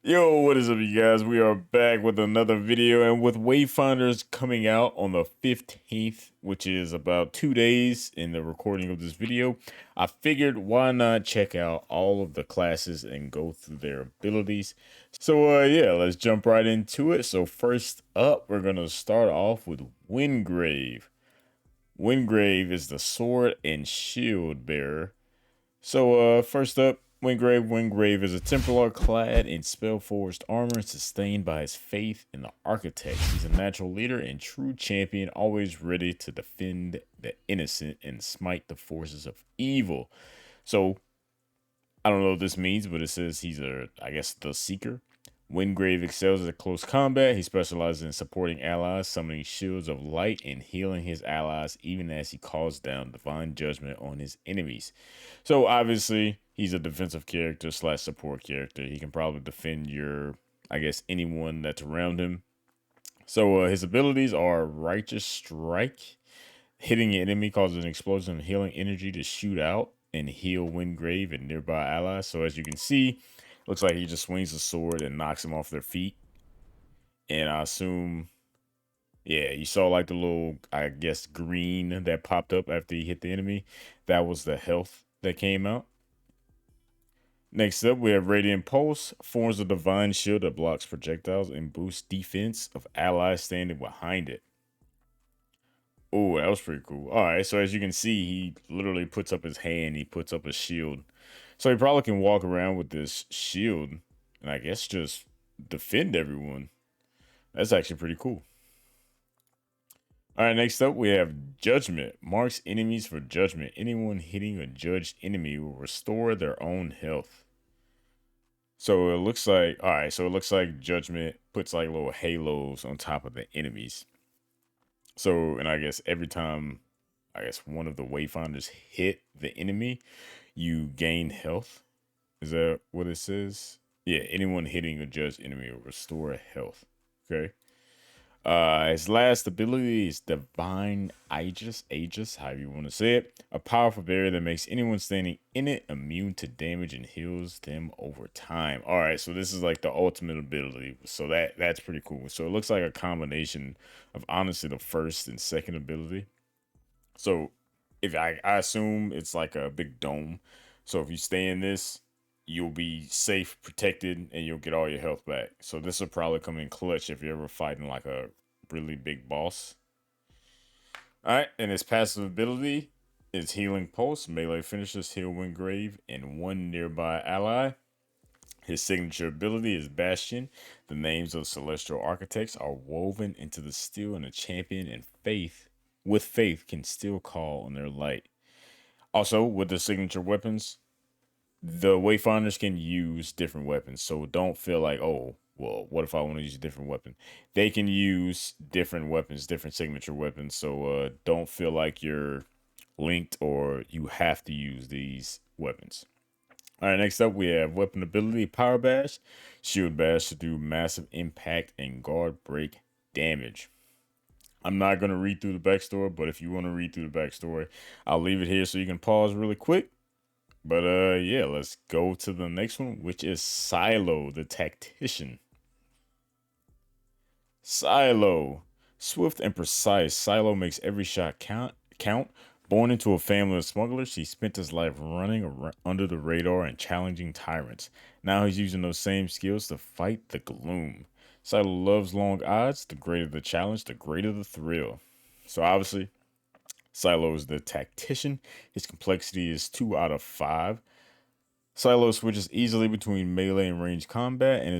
Yo, what is up, you guys? We are back with another video, and with Wayfinders coming out on the 15th, which is about 2 days in the recording of this video, I figured why not check out all of the classes and go through their abilities. So, yeah, let's jump right into it. So, first up, we're going to start off with Wingrave. Wingrave is the sword and shield bearer. So, first up, Wingrave. Wingrave is a Templar clad in spell-forged armor, sustained by his faith in the Architects. He's a natural leader and true champion, always ready to defend the innocent and smite the forces of evil. So, I don't know what this means, but it says he's I guess, the Seeker. Wingrave excels at close combat. He specializes in supporting allies, summoning shields of light, and healing his allies, even as he calls down divine judgment on his enemies. So obviously, he's a defensive character slash support character. He can probably defend I guess, anyone that's around him. So his abilities are Righteous Strike. Hitting an enemy causes an explosion of healing energy to shoot out and heal Wingrave and nearby allies. So as you can see, looks like he just swings the sword and knocks them off their feet. And I assume, yeah, you saw like the little, I guess, green that popped up after he hit the enemy. That was the health that came out. Next up, we have Radiant Pulse, forms a divine shield that blocks projectiles and boosts defense of allies standing behind it. Oh, that was pretty cool. All right, so as you can see, he literally puts up his hand, he puts up a shield. So he probably can walk around with this shield and I guess just defend everyone. That's actually pretty cool. All right, next up we have Judgment. Marks enemies for judgment. Anyone hitting a judged enemy will restore their own health. So it looks like, all right, so it looks like Judgment puts like little halos on top of the enemies. So, and I guess every time, I guess one of the Wayfinders hit the enemy, you gain health. Is that what it says? Yeah, anyone hitting a judged enemy will restore health. Okay. His last ability is Divine Aegis, however you want to say it. A powerful barrier that makes anyone standing in it immune to damage and heals them over time. All right, so this is like the ultimate ability. So that's pretty cool. So it looks like a combination of honestly the first and second ability. So if I assume it's like a big dome. So if you stay in this, you'll be safe, protected, and you'll get all your health back. So this will probably come in clutch if you're ever fighting like a really big boss. All right, and his passive ability is Healing Pulse. Melee finishers heal Wingrave and one nearby ally. His signature ability is Bastion. The names of celestial architects are woven into the steel, and a champion and with faith can still call on their light. Also, with the signature weapons, the Wayfinders can use different weapons. So don't feel like, oh, well, what if I want to use a different weapon? They can use different weapons, different signature weapons. So don't feel like you're linked or you have to use these weapons. All right, next up we have weapon ability Power Bash. Shield Bash to do massive impact and guard break damage. I'm not going to read through the backstory, but if you want to read through the backstory, I'll leave it here so you can pause really quick. But yeah, let's go to the next one, which is Silo, the Tactician. Silo. Swift and precise, Silo makes every shot count. Born into a family of smugglers, he spent his life running under the radar and challenging tyrants. Now he's using those same skills to fight the gloom. Silo loves long odds. The greater the challenge, the greater the thrill. So obviously, Silo is the Tactician. His complexity is 2 out of 5. Silo switches easily between melee and range combat and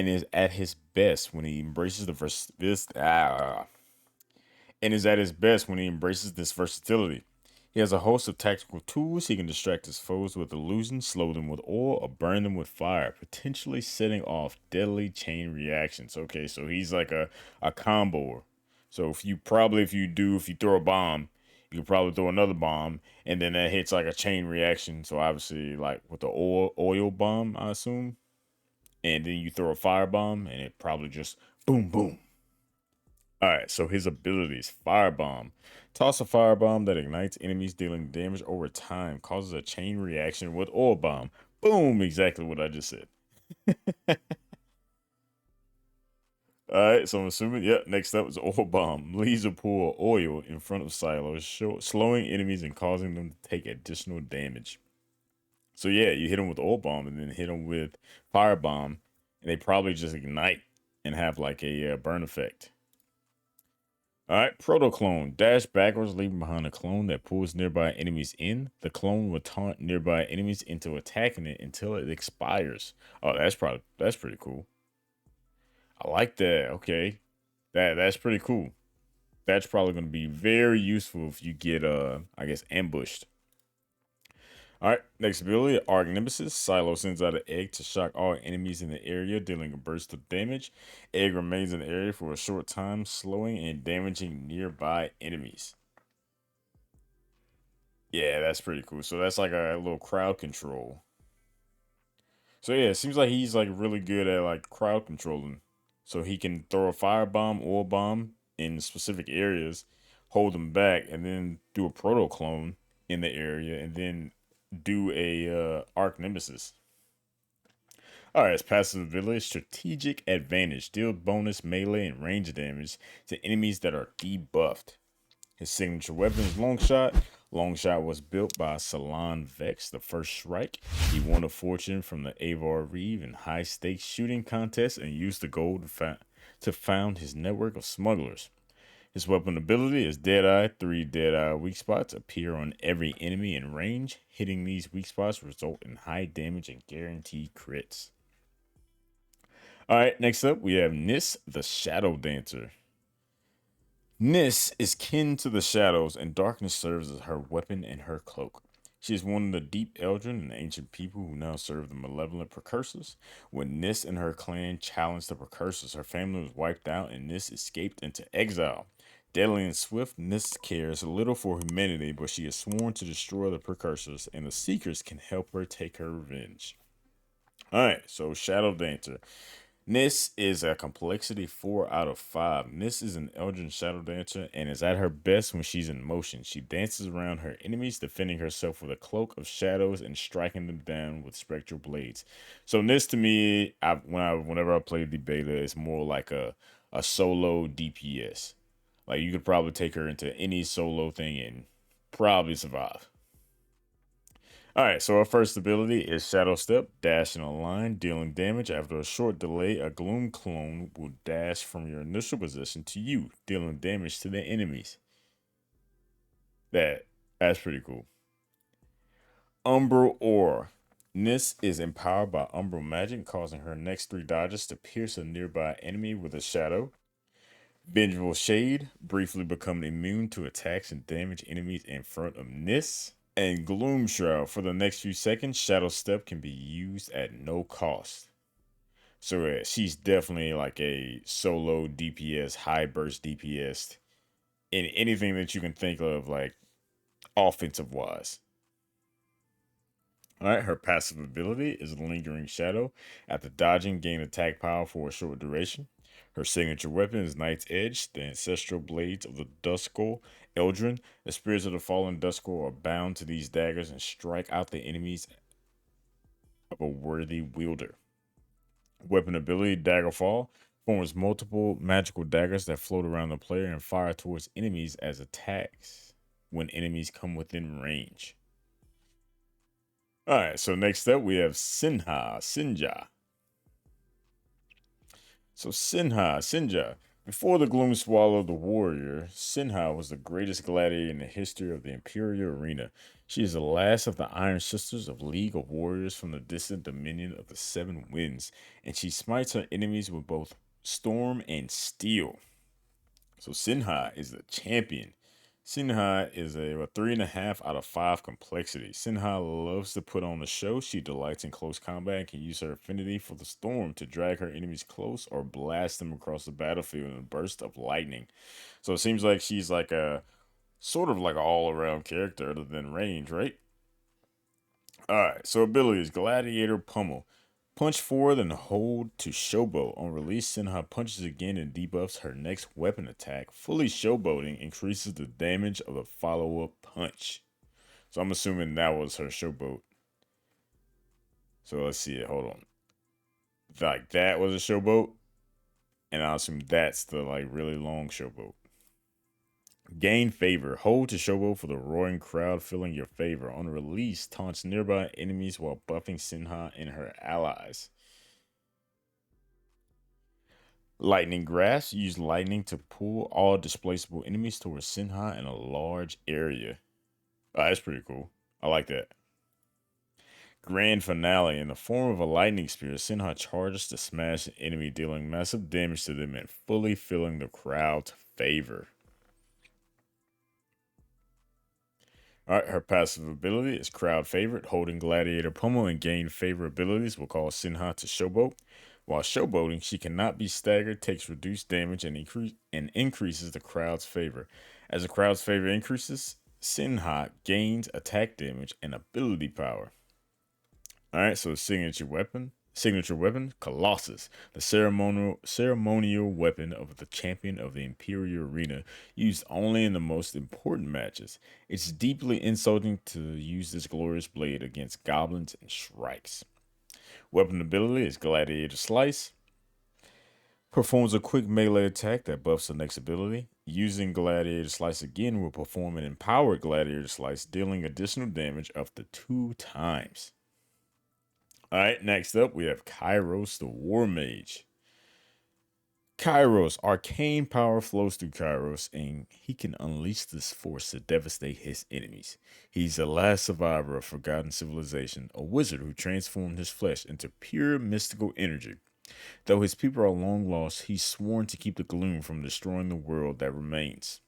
is at his best when he embraces this versatility. He has a host of tactical tools. He can distract his foes with illusion, slow them with oil, or burn them with fire, potentially setting off deadly chain reactions. Okay, so he's like a comboer. So if you throw a bomb, you can probably throw another bomb, and then that hits like a chain reaction. So obviously, like with the oil bomb, I assume, and then you throw a fire bomb, and it probably just boom boom. All right, so his abilities: Firebomb. Toss a firebomb that ignites enemies, dealing damage over time. Causes a chain reaction with oil bomb. Boom! Exactly what I just said. right, so I'm assuming, next up is Oil Bomb. Leaves a pool of oil in front of silos, slowing enemies and causing them to take additional damage. So yeah, you hit them with Oil Bomb and then hit them with Fire Bomb, and they probably just ignite and have like a burn effect. All right, Proto Clone. Dash backwards, leaving behind a clone that pulls nearby enemies in. The clone will taunt nearby enemies into attacking it until it expires. Oh, that's pretty cool. I like that. Okay, that's pretty cool. That's probably going to be very useful if you get I guess ambushed. All right, next ability, Arc Nemesis. Silo sends out an egg to shock all enemies in the area, dealing a burst of damage. Egg remains in the area for a short time, slowing and damaging nearby enemies. Yeah, that's pretty cool. So that's like a little crowd control. So yeah, it seems like he's like really good at like crowd controlling. So he can throw a firebomb or a bomb in specific areas, hold them back, and then do a proto clone in the area, and then do a arc nemesis. All right, his passive ability, strategic advantage, deal bonus melee and range damage to enemies that are debuffed. His signature weapon is Longshot. Longshot was built by Salon Vex, the first strike. He won a fortune from the Avar Reeve in high stakes shooting contests and used the gold to found his network of smugglers. His weapon ability is Deadeye. 3 Deadeye weak spots appear on every enemy in range. Hitting these weak spots result in high damage and guaranteed crits. All right, next up we have Niss, the Shadow Dancer. Niss is kin to the shadows, and darkness serves as her weapon and her cloak. She is one of the deep Eldrin and ancient people who now serve the malevolent precursors. When Niss and her clan challenged the precursors, her family was wiped out and Niss escaped into exile. Deadly and swift, Niss cares little for humanity, but she is sworn to destroy the precursors, and the Seekers can help her take her revenge. Alright, so Shadow Dancer. Niss is a complexity 4 out of 5. Niss is an Eldritch Shadow Dancer and is at her best when she's in motion. She dances around her enemies, defending herself with a cloak of shadows and striking them down with spectral blades. So Niss to me, whenever I play the beta, it's more like a solo DPS. Like you could probably take her into any solo thing and probably survive. Alright, so our first ability is Shadow Step, dash in a line, dealing damage. After a short delay, a Gloom clone will dash from your initial position to you, dealing damage to the enemies. That's pretty cool. Umbral Aura. Niss is empowered by Umbral magic, causing her next 3 dodges to pierce a nearby enemy with a shadow. Vengeful Shade, briefly become immune to attacks and damage enemies in front of Niss. And Gloom Shroud. For the next few seconds, Shadow Step can be used at no cost. So she's definitely like a solo DPS, high burst DPS in anything that you can think of, like offensive wise. All right, her passive ability is Lingering Shadow. After dodging, gain attack power for a short duration. Her signature weapon is Knight's Edge, the ancestral blades of the Duskull Eldrin. The spirits of the fallen Duskull are bound to these daggers and strike out the enemies of a worthy wielder. Weapon ability Daggerfall forms multiple magical daggers that float around the player and fire towards enemies as attacks when enemies come within range. Alright, so next up we have Senja. So Senja. Before the Gloom swallowed the warrior, Senja was the greatest gladiator in the history of the Imperial Arena. She is the last of the Iron Sisters of League of Warriors from the distant dominion of the Seven Winds, and she smites her enemies with both storm and steel. So Senja is the champion. Senja is a 3.5 out of 5 complexity. Senja loves to put on the show. She delights in close combat and can use her affinity for the storm to drag her enemies close or blast them across the battlefield in a burst of lightning. So it seems like she's like a sort of like an all-around character other than range, right? Alright, so abilities Gladiator Pummel. Punch forward and hold to showboat. On release, Senja punches again and debuffs her next weapon attack. Fully showboating increases the damage of the follow-up punch. So I'm assuming that was her showboat. So let's see it. Hold on. Like that was a showboat? And I assume that's the like really long showboat. Gain favor. Hold to showboat for the roaring crowd filling your favor. On release, taunts nearby enemies while buffing Senja and her allies. Lightning Grasp. Use lightning to pull all displaceable enemies towards Senja in a large area. Oh, that's pretty cool. I like that. Grand Finale. In the form of a lightning spear, Senja charges to smash an enemy, dealing massive damage to them and fully filling the crowd's favor. Alright, her passive ability is Crowd Favorite. Holding Gladiator Pummel and gain favor abilities will cause Senja to showboat. While showboating, she cannot be staggered, takes reduced damage, and increases the crowd's favor. As the crowd's favor increases, Senja gains attack damage and ability power. Alright, so signature weapon, Colossus, the ceremonial weapon of the champion of the Imperial Arena, used only in the most important matches. It's deeply insulting to use this glorious blade against goblins and shrikes. Weapon ability is Gladiator Slice. Performs a quick melee attack that buffs the next ability. Using Gladiator Slice again will perform an empowered Gladiator Slice, dealing additional damage up to 2 times. Alright, next up we have Kyros the War Mage. Kyros, arcane power flows through Kyros, and he can unleash this force to devastate his enemies. He's the last survivor of forgotten civilization, a wizard who transformed his flesh into pure mystical energy. Though his people are long lost, he's sworn to keep the gloom from destroying the world that remains.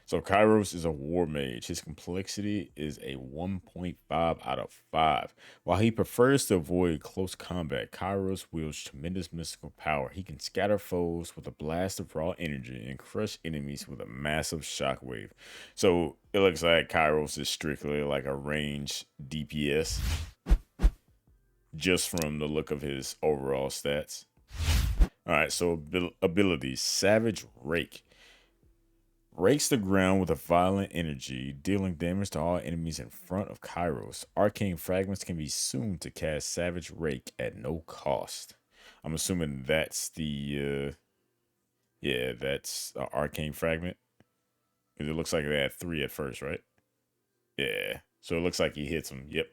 So Kyros is a war mage. His complexity is a 1.5 out of 5. While he prefers to avoid close combat, Kyros wields tremendous mystical power. He can scatter foes with a blast of raw energy and crush enemies with a massive shockwave. So it looks like Kyros is strictly like a range DPS, just from the look of his overall stats. Alright, so abilities. Savage Rake. Rakes the ground with a violent energy, dealing damage to all enemies in front of Kyros. Arcane fragments can be assumed to cast Savage Rake at no cost. I'm assuming that's the that's arcane fragment. Because it looks like they had 3 at first, right? Yeah. So it looks like he hits them. Yep.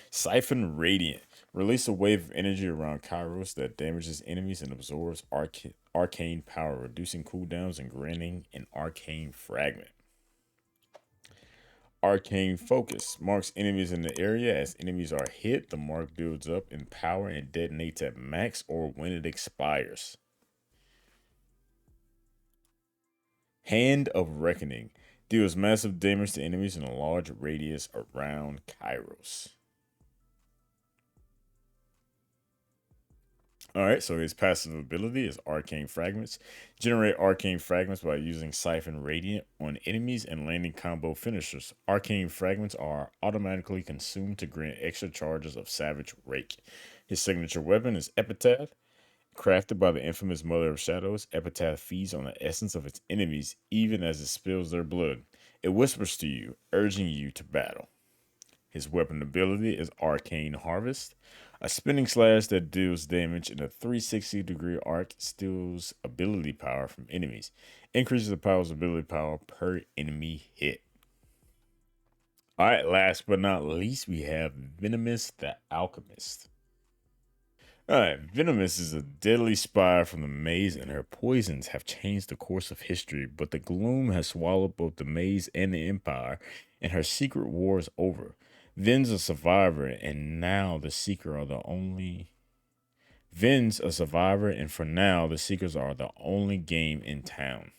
Siphon Radiant. Release a wave of energy around Kyros that damages enemies and absorbs arcane power, reducing cooldowns and granting an arcane fragment. Arcane Focus marks enemies in the area. As enemies are hit, the mark builds up in power and detonates at max or when it expires. Hand of Reckoning deals massive damage to enemies in a large radius around Kyros. Alright, so his passive ability is Arcane Fragments. Generate Arcane Fragments by using Siphon Radiant on enemies and landing combo finishers. Arcane Fragments are automatically consumed to grant extra charges of Savage Rake. His signature weapon is Epitaph. Crafted by the infamous Mother of Shadows, Epitaph feeds on the essence of its enemies even as it spills their blood. It whispers to you, urging you to battle. His weapon ability is Arcane Harvest. A spinning slash that deals damage in a 360-degree arc, steals ability power from enemies. Increases the power's ability power per enemy hit. Alright, last but not least, we have Venomess the Alchemist. Alright, Venomess is a deadly spire from the maze, and her poisons have changed the course of history, but the gloom has swallowed both the maze and the Empire, and her secret war is over. Ven's a survivor, and now the Seeker are the only. Ven's a survivor, and for now, the Seekers are the only game in town.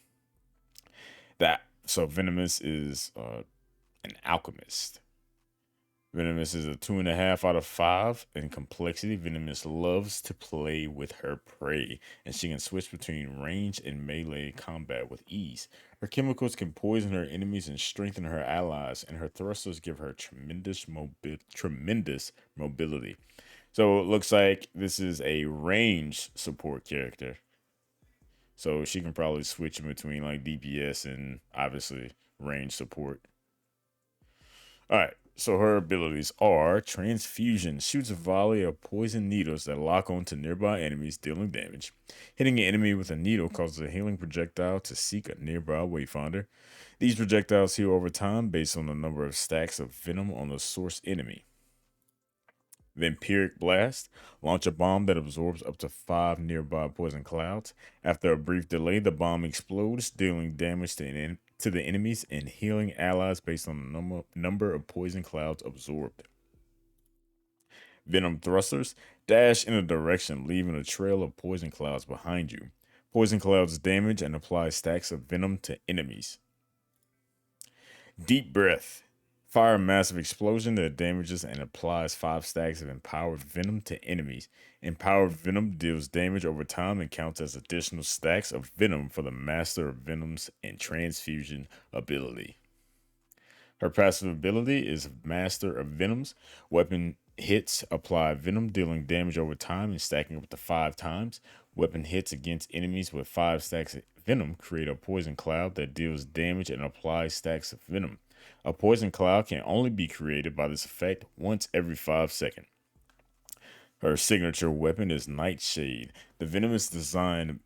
So Venomous is an alchemist. Venomous is a 2.5 out of 5 in complexity. Venomous loves to play with her prey, and she can switch between range and melee combat with ease. Her chemicals can poison her enemies and strengthen her allies, and her thrusters give her tremendous mobility. So it looks like this is a range support character. So she can probably switch in between like DPS and obviously range support. All right. So her abilities are Transfusion, shoots a volley of poison needles that lock onto nearby enemies, dealing damage. Hitting an enemy with a needle causes a healing projectile to seek a nearby Wayfinder. These projectiles heal over time based on the number of stacks of venom on the source enemy. Vampiric Blast, launch a bomb that absorbs up to 5 nearby poison clouds. After a brief delay, the bomb explodes, dealing damage to the enemies and healing allies based on the number of poison clouds absorbed. Venom Thrusters, dash in a direction, leaving a trail of poison clouds behind you. Poison clouds damage and apply stacks of venom to enemies. Deep Breath, fire a massive explosion that damages and applies 5 stacks of empowered venom to enemies. Empowered venom deals damage over time and counts as additional stacks of venom for the Master of Venoms and Transfusion ability. Her passive ability is Master of Venoms. Weapon hits apply venom, dealing damage over time and stacking up to 5 times. Weapon hits against enemies with 5 stacks of venom create a poison cloud that deals damage and applies stacks of venom. A poison cloud can only be created by this effect once every 5 seconds. Her signature weapon is Nightshade. The Venomous design.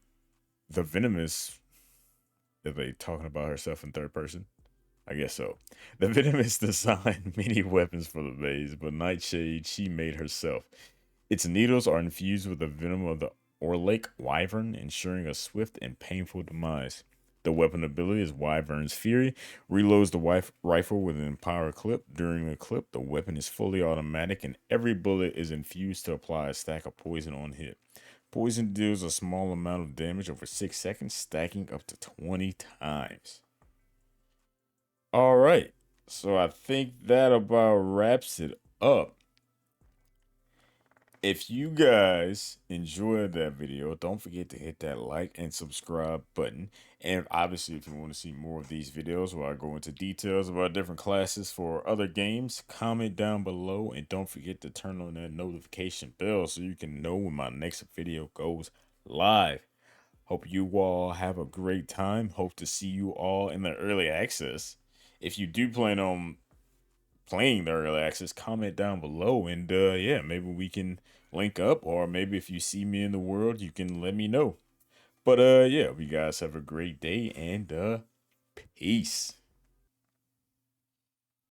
The Venomous. Are they talking about herself in third person? I guess so. The Venomous designed many weapons for the maze, but Nightshade she made herself. Its needles are infused with the venom of the Orlake Wyvern, ensuring a swift and painful demise. The weapon ability is Wyvern's Fury. Reloads the rifle with an empowered clip. During the clip, the weapon is fully automatic and every bullet is infused to apply a stack of poison on hit. Poison deals a small amount of damage over 6 seconds, stacking up to 20 times. All right. So I think that about wraps it up. If you guys enjoyed that video, don't forget to hit that like and subscribe button. And obviously, if you want to see more of these videos where I go into details about different classes for other games, comment down below. And don't forget to turn on that notification bell so you can know when my next video goes live. Hope you all have a great time. Hope to see you all in the early access. If you do plan on playing the early access, comment down below and yeah, maybe we can link up, or maybe if you see me in the world you can let me know. But yeah, you guys have a great day and peace.